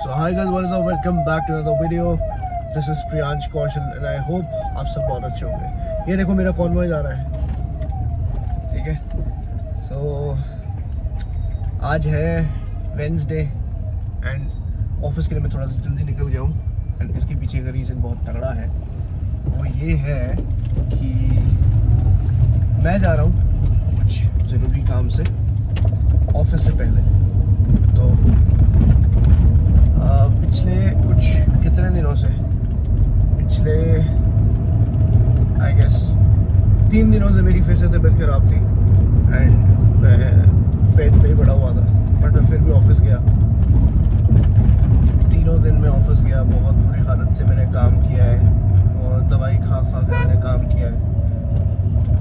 So hi guys, what is up? Welcome back to another video. This is Priyansh Kaushal and I hope आप सब बहुत अच्छे होंगे। ये देखो मेरा कॉन्वॉय जा रहा है, ठीक है। So आज है वेंसडे एंड ऑफिस के लिए मैं थोड़ा सा जल्दी निकल गया हूँ एंड इसके पीछे का रीज़न बहुत तगड़ा है। वो ये है कि मैं जा रहा हूँ कुछ ज़रूरी काम से ऑफिस से पहले। तो पिछले कुछ कितने दिनों से, पिछले आई गेस 3 दिनों से मेरी फिर से तबीयत खराब थी एंड मैं बेड पे ही पड़ा हुआ था, बट मैं फिर भी ऑफिस गया। 3 दिन में ऑफिस गया, बहुत बुरी हालत से मैंने काम किया है और दवाई खा खा के मैंने काम किया है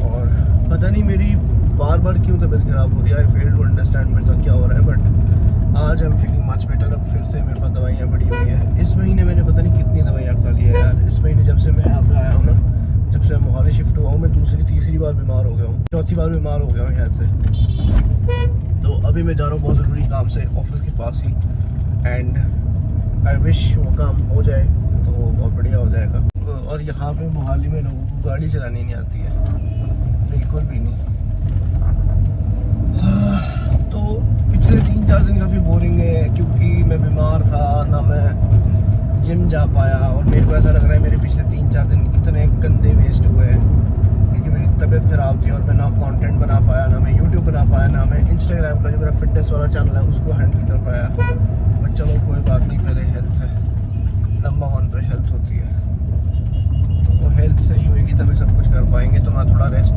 और पता नहीं मेरी बार बार क्यों तबीयत खराब हो रही है। आई फेल टू अंडरस्टैंड मेरे साथ क्या हो रहा है, बट आज I am feeling much better. अब फिर से मेरे पास दवाइयाँ पड़ी हुई है। इस महीने मैंने पता नहीं कितनी दवाइयाँ खा ली है यार। इस महीने जब से मैं यहाँ पे आया हूँ ना, जब से मैं मोहाली शिफ्ट हुआ हूँ, मैं दूसरी तीसरी बार बीमार हो गया हूँ, चौथी बार बीमार हो गया हूँ शायद से। तो अभी मैं जा रहा हूँ बहुत ज़रूरी काम से ऑफिस के पास ही एंड आई विश वो काम हो जाए तो बहुत बढ़िया हो जाएगा। और यहाँ पे मोहाली में लोगों को गाड़ी चलानी नहीं आती है, बिल्कुल भी नहीं। तो पिछले 3-4 दिन काफ़ी बोरिंग है क्योंकि मैं बीमार था, ना मैं जिम जा पाया और मेरे को ऐसा लग रहा है मेरे पिछले 3-4 दिन इतने गंदे वेस्ट हुए हैं क्योंकि मेरी तबीयत ख़राब थी और मैं ना कंटेंट बना पाया, ना मैं यूट्यूब बना पाया, ना मैं इंस्टाग्राम का जो मेरा फिटनेस वाला चैनल है उसको हैंडल कर पाया। बट चलो कोई बात नहीं, पहले हेल्थ है, नंबर 1 पे हेल्थ होती है। तो वो हेल्थ सही होएगी तभी सब कुछ कर पाएंगे। तो मैं थोड़ा रेस्ट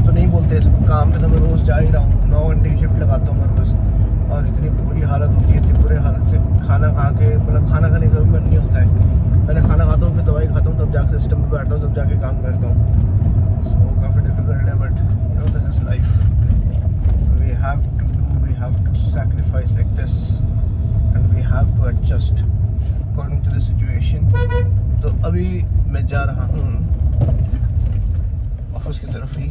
तो नहीं बोलते इसको, काम पे तो मैं रोज़ जा ही रहा हूँ, 9 घंटे की शिफ्ट लगाता हूँ मैं रोज़ और इतनी बुरी हालत होती है, इतनी बुरी हालत से खाना खा के, मतलब खाना खाने का भी मन नहीं होता है। पहले खाना खाता हूँ, फिर दवाई खाता हूँ, तब जाके सिस्टम पे बैठता हूँ, तब जाके काम करता हूँ। सो काफ़ी डिफिकल्ट है, but you know this is life, we have to sacrifice like this and we have to adjust according to the situation. तो अभी मैं जा रहा हूँ ऑफिस की तरफ ही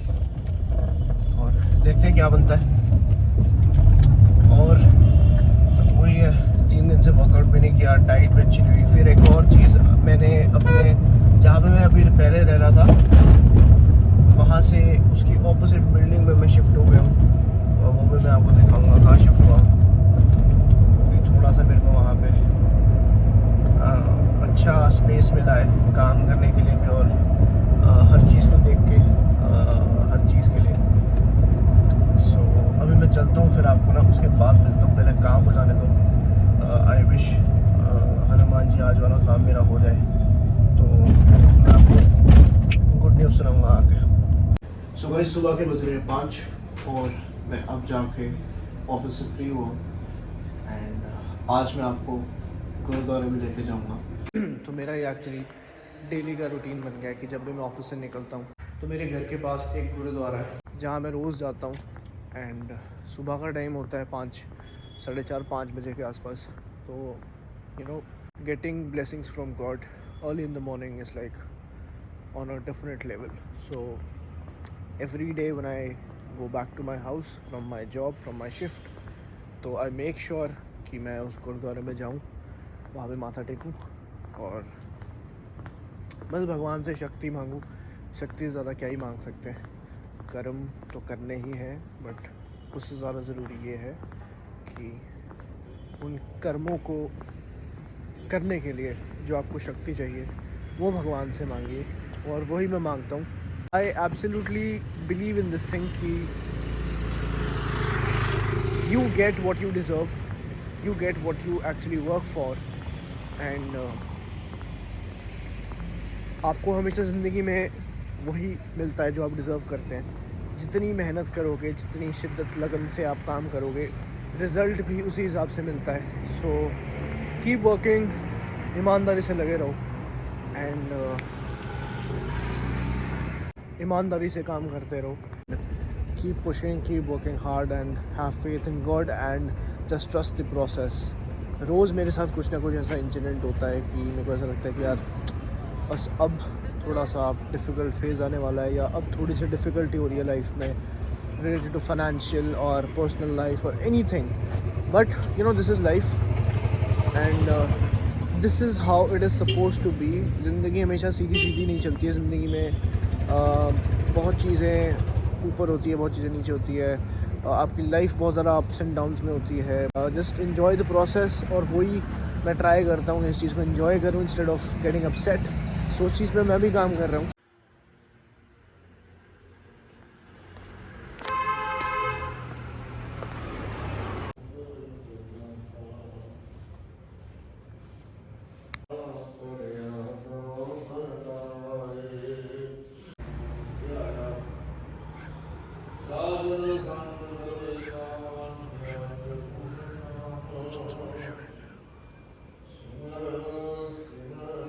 और देखते हैं क्या बनता है। और वही है, 3 दिन से वर्कआउट भी नहीं किया, डाइट भी अच्छी नहीं हुई। फिर एक और चीज़, मैंने अपने जहाँ पे मैं अभी पहले रह रहा था वहाँ से उसकी ऑपोजिट बिल्डिंग में मैं शिफ्ट हो गया हूँ और वो भी मैं आपको दिखाऊंगा कहाँ शिफ्ट हुआ हूँ। थोड़ा सा मेरे को वहाँ पे अच्छा स्पेस मिला है काम करने के लिए भी और हर चीज़ को देख के, हर चीज़ के लिए। सो अभी मैं चलता हूँ, फिर आपको ना उसके बाद मिलता हूँ, पहले काम हो जाने दो। आई विश हनुमान जी आज वाला काम मेरा हो जाए तो मैं आपको गुड न्यूज़ सुनाऊँगा आके। सो भाई सुबह के बज रहे हैं 5 और मैं अब जाके ऑफिस से फ्री हुआ एंड आज मैं आपको गुरुद्वारे में लेके जाऊँगा। तो मेरा ये एक्चुअली डेली का रूटीन बन गया है कि जब भी मैं ऑफिस से निकलता हूँ तो मेरे घर के पास एक गुरुद्वारा है जहाँ मैं रोज़ जाता हूँ एंड सुबह का टाइम होता है 4:30-5 बजे के आसपास। तो you know getting blessings from God early in the morning is like on a different level. So every day when I go back to my house from my job, from my shift, तो I make sure कि मैं उस गुरुद्वारे में जाऊँ, वहाँ पे माथा टेकूँ और बस भगवान से शक्ति मांगूँ। शक्ति से ज़्यादा क्या ही मांग सकते हैं, कर्म तो करने ही हैं, बट उससे ज़्यादा ज़रूरी ये है कि उन कर्मों को करने के लिए जो आपको शक्ति चाहिए वो भगवान से मांगिए और वही मैं मांगता हूँ। I absolutely believe in this thing कि you get what you deserve, you get what you actually work for and आपको हमेशा ज़िंदगी में वही मिलता है जो आप डिज़र्व करते हैं। जितनी मेहनत करोगे, जितनी शिद्दत लगन से आप काम करोगे, रिज़ल्ट भी उसी हिसाब से मिलता है। सो कीप वर्किंग, ईमानदारी से लगे रहो एंड ईमानदारी से काम करते रहो। Keep pushing, keep working hard and have faith in God and just trust the process. रोज़ मेरे साथ कुछ ना कुछ ऐसा इंसिडेंट होता है कि मेरे को ऐसा लगता है कि यार बस अब थोड़ा सा डिफ़िकल्ट फेज़ आने वाला है या अब थोड़ी सी डिफ़िकल्टी हो रही है लाइफ में related to financial or personal life or anything, but you know this is life and this is how it is suppose to be. ज़िंदगी हमेशा सीधी सीधी नहीं चलती है। ज़िंदगी में बहुत चीज़ें ऊपर होती है, बहुत चीज़ें नीचे होती है। आपकी लाइफ बहुत ज़्यादा अप्स एंड डाउन्स में होती है। जस्ट इन्जॉय द प्रोसेस, और वही मैं ट्राई करता हूँ इस चीज़ को इन्जॉय करूँ इंस्टेड ऑफ गेटिंग अपसेट। सो उस चीज़ पे मैं भी काम कर रहा हूँ।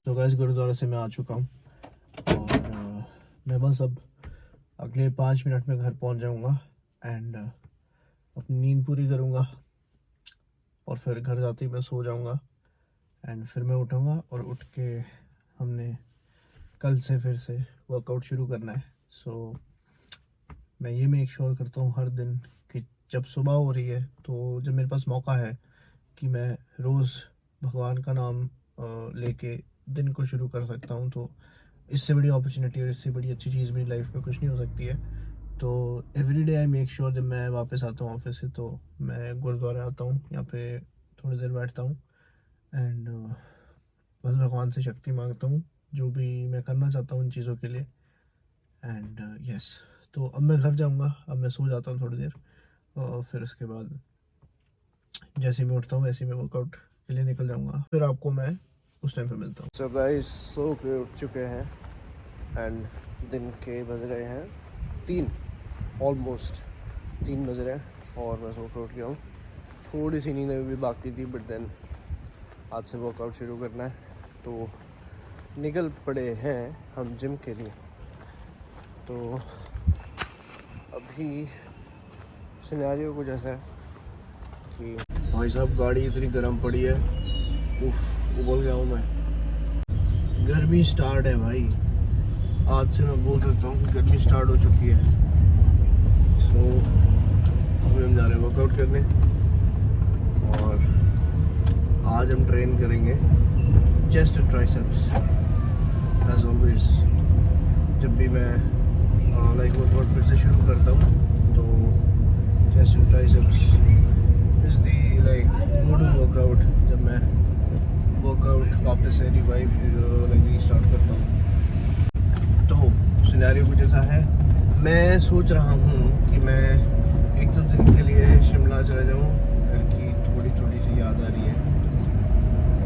तो गाइस गुरुद्वारा से मैं आ चुका हूँ और मैं बस अब अगले 5 मिनट में घर पहुँच जाऊँगा एंड अपनी नींद पूरी करूँगा और फिर घर जाते ही मैं सो जाऊँगा एंड फिर मैं उठूँगा और उठ के हमने कल से फिर से वर्कआउट शुरू करना है। सो मैं ये मेक श्योर करता हूँ हर दिन कि जब सुबह हो रही है तो जब मेरे पास मौका है कि मैं रोज़ भगवान का नाम लेके दिन को शुरू कर सकता हूँ, तो इससे बड़ी अपॉर्चुनिटी और इससे बड़ी अच्छी चीज़ मेरी लाइफ में कुछ नहीं हो सकती है। तो every day I make sure जब मैं वापस आता हूँ ऑफिस से तो मैं गुरुद्वारा आता हूँ, यहाँ पे थोड़ी देर बैठता हूँ एंड बस भगवान से शक्ति मांगता हूँ जो भी मैं करना चाहता हूँ उन चीज़ों के लिए। एंड यस, तो अब मैं घर जाऊँगा, अब मैं सो जाता हूँ थोड़ी देर और फिर उसके बाद जैसे मैं उठता हूँ वैसे मैं वर्कआउट के लिए निकल जाऊँगा। फिर आपको मैं उस टाइम पे मिलता हूँ। सो गाइस सो के उठ चुके हैं एंड दिन के बज रहे हैं 3, ऑलमोस्ट 3 बज रहे हैं और मैं सो के उठ गया हूँ। थोड़ी सी नींद भी बाकी थी बट देन आज से वर्कआउट शुरू करना है तो निकल पड़े हैं हम जिम के लिए। तो अभी सिनेरियो कुछ ऐसा है कि भाई साहब गाड़ी इतनी गर्म पड़ी है, उफ उबल गया हूँ मैं। गर्मी स्टार्ट है भाई, आज से मैं बोल सकता हूँ कि गर्मी स्टार्ट हो चुकी है। सो अभी हम जा रहे हैं वर्कआउट करने और आज हम ट्रेन करेंगे chest and triceps as always. जब भी मैं लाइक वर्कआउट फिर से शुरू करता हूँ तो chest and triceps is the like go to workout. जब मैं वर्कआउट वापस से रिवाइव लाइक रीस्टार्ट करता हूँ तो सिनेरियो कुछ ऐसा है। मैं सोच रहा हूँ कि मैं 1-2 दिन के लिए शिमला चला जाऊँ, घर की थोड़ी थोड़ी सी याद आ रही है।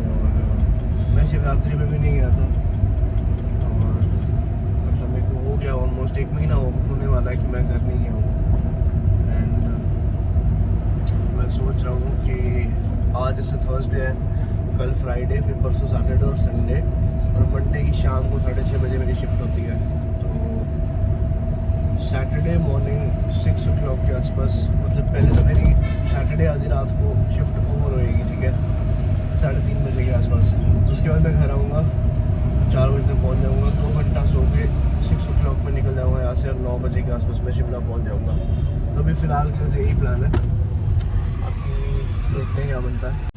और मैं शिवरात्रि में भी नहीं गया था और अब समय को हो गया ऑलमोस्ट 1 महीना होने वाला है कि मैं घर नहीं गया हूँ। एंड मैं सोच रहा हूँ कि आज जैसे थर्सडे है, कल फ्राइडे, फिर परसों सैटरडे और संडे, और मंडे की शाम को 6:30 बजे मेरी शिफ्ट होती है। तो सैटरडे मॉर्निंग 6 o'clock के आसपास, मतलब पहले तो मेरी सैटरडे आधी रात को शिफ्ट ओवर होएगी, ठीक है, 3:30 बजे के आसपास। तो उसके बाद मैं घर आऊँगा, 4 बजे तक पहुँच जाऊँगा, 2 घंटा सो के 6 o'clock में निकल जाऊँगा यहाँ से और 9 बजे के आसपास मैं शिमला पहुँच जाऊँगा। तो अभी फ़िलहाल के लिए यही प्लान है, बाकी देखते हैं क्या बनता है।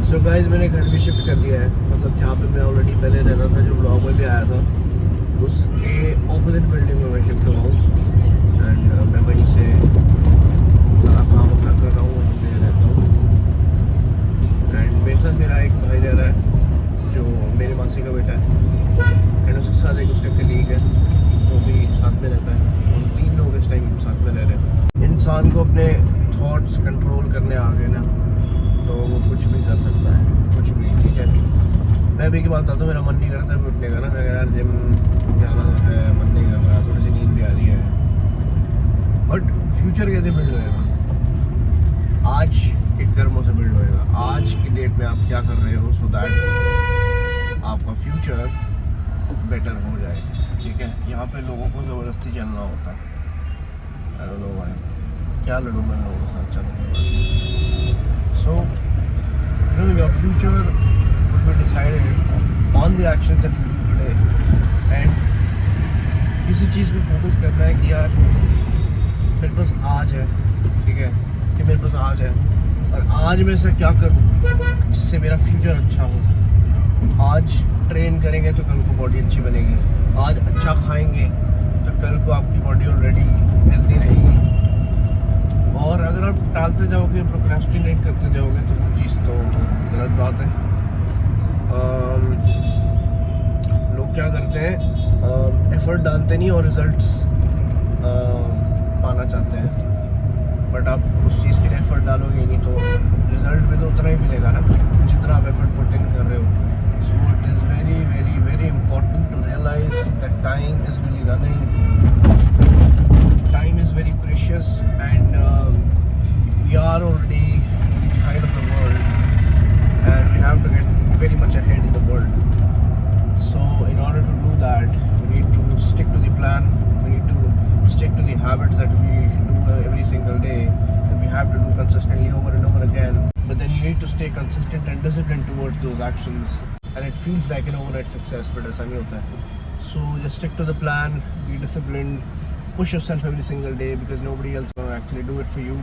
तो गाइस मैंने घर भी शिफ्ट कर लिया है, मतलब जहाँ पे मैं ऑलरेडी पहले रह रहा था, जो ब्लॉग में भी आया था, उसके ऑपोजिट बिल्डिंग में मैं शिफ्ट हुआ हूँ एंड मैं वहीं से सारा काम अपना कर रहा हूँ, वहीं पे रहता हूँ। एंड मेरे साथ मेरा एक भाई रह रहा है जो मेरी मासी का बेटा है एंड उसके साथ एक उसका कलीग है वो भी साथ में रहता है। हम 3 लोग इस टाइम साथ में रह रहे हैं। इंसान को अपने थॉट्स कंट्रोल करने आ गए ना तो वो कुछ भी कर सकता है, कुछ भी, ठीक है। मैं अभी की बात बताता हूँ, मेरा मन नहीं कर रहा था उठने का ना, मैं यार जिम जाना है, मन नहीं कर रहा, थोड़ी सी नींद भी आ रही है। बट फ्यूचर कैसे बिल्ड होएगा? आज के कर्मों से बिल्ड होएगा। आज की डेट में आप क्या कर रहे हो सो दैट आपका फ्यूचर बेटर हो जाए, ठीक है। यहाँ पे लोगों को ज़बरदस्ती चलना होता है, आई डोंट नो व्हाई, क्या लड़ूँ मैं लोगों के साथ चलने के बाद। सो your future will be decided on the actions that you do today. And किसी चीज़ पे फोकस करना है कि यार मेरे पास आज है, ठीक है, कि मेरे पास आज है और आज मैं ऐसा क्या करूँ जिससे मेरा फ्यूचर अच्छा हो। आज ट्रेन करेंगे तो कल को बॉडी अच्छी बनेगी, आज अच्छा खाएंगे तो कल को आपकी बॉडी ऑलरेडी हेल्दी रहेगी। और अगर आप टालते जाओगे, प्रोक्रेस्टिनेट करते जाओगे तो वो चीज़ तो गलत बात है। लोग क्या करते हैं, एफर्ट डालते नहीं और रिजल्ट्स पाना चाहते हैं, बट आप उस चीज़ के लिए एफर्ट डालोगे नहीं तो रिजल्ट भी तो उतना ही मिलेगा ना जितना आप एफर्ट पुट इन कर रहे हो। So it is very very very important to realize that time is really running, time is very precious, and we are already behind of the world and we have to get very much ahead in the world. So in order to do that we need to stick to the plan, we need to stick to the habits that we do every single day, and we have to do consistently over and over again. But then you need to stay consistent and disciplined towards those actions, and it feels like an overnight success, but ऐसा नहीं होता है. So just stick to the plan, be disciplined, push yourself every single day because nobody else will actually do it for you.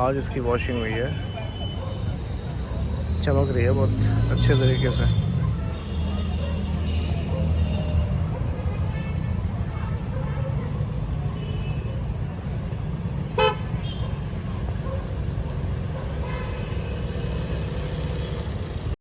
आज इसकी washing हुई है, चमक रही है बहुत अच्छे तरीके से।